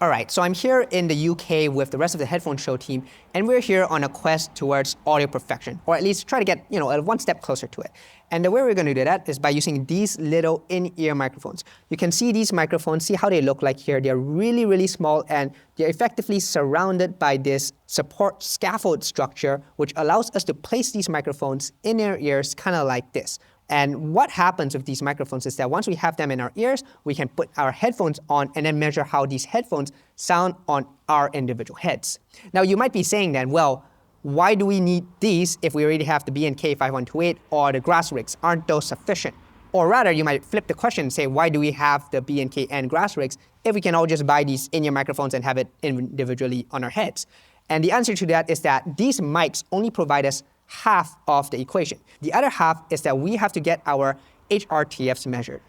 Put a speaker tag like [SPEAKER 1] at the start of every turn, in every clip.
[SPEAKER 1] All right, so I'm here in the UK with the rest of the Headphone Show team, and we're here on a quest towards audio perfection, or at least try to get, one step closer to it. And the way we're going to do that is by using these little in-ear microphones. You can see these microphones, see how they look like here. They're really, really small, and they're effectively surrounded by this support scaffold structure, which allows us to place these microphones in our ears, kind of like this. And what happens with these microphones is that once we have them in our ears, we can put our headphones on and then measure how these headphones sound on our individual heads. Now, you might be saying then, well, why do we need these if we already have the B&K 5128 or the grass rigs? Aren't those sufficient? Or rather, you might flip the question and say, why do we have the B&K and grass rigs if we can all just buy these in-ear microphones and have it individually on our heads? And the answer to that is that these mics only provide us half of the equation. The other half is that we have to get our HRTFs measured.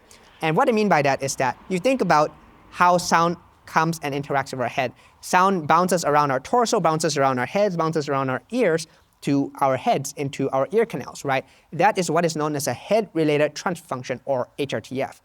[SPEAKER 1] And what I mean by that is that you think about how sound comes and interacts with our head. Sound bounces around our torso, bounces around our heads, bounces around our ears to our heads into our ear canals, right? That is what is known as a head-related transfer function, or HRTF.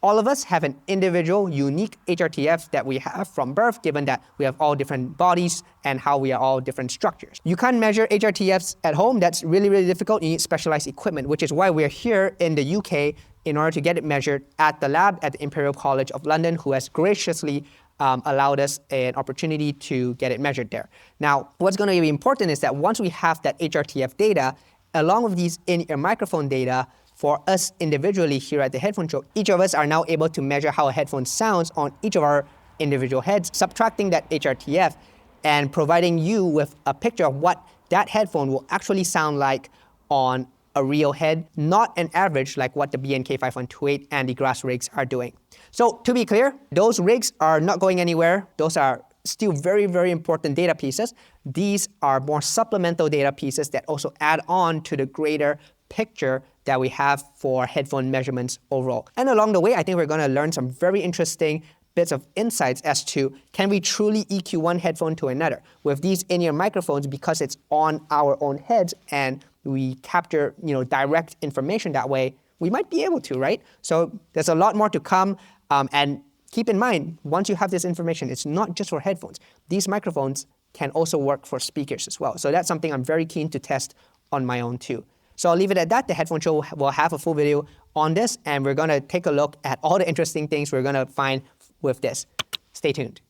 [SPEAKER 1] All of us have an individual, unique HRTF that we have from birth, given that we have all different bodies and how we are all different structures. You can't measure HRTFs at home. That's really, really difficult. You need specialized equipment, which is why we're here in the UK in order to get it measured at the lab at the Imperial College of London, who has graciously allowed us an opportunity to get it measured there. Now, what's going to be important is that once we have that HRTF data, along with these in-ear microphone data, for us individually here at the Headphone Show, each of us are now able to measure how a headphone sounds on each of our individual heads, subtracting that HRTF and providing you with a picture of what that headphone will actually sound like on a real head, not an average like what the B&K 5128 and the grass rigs are doing. So to be clear, those rigs are not going anywhere. Those are still very, very important data pieces. These are more supplemental data pieces that also add on to the greater picture that we have for headphone measurements overall. And along the way, I think we're going to learn some very interesting bits of insights as to, can we truly EQ one headphone to another with these in-ear microphones, because it's on our own heads and we capture direct information that way? We might be able to, right? So there's a lot more to come, and keep in mind, once you have this information, it's not just for headphones. These microphones can also work for speakers as well. So that's something I'm very keen to test on my own too. So I'll leave it at that. The Headphone Show will have a full video on this, and we're going to take a look at all the interesting things we're going to find with this. Stay tuned.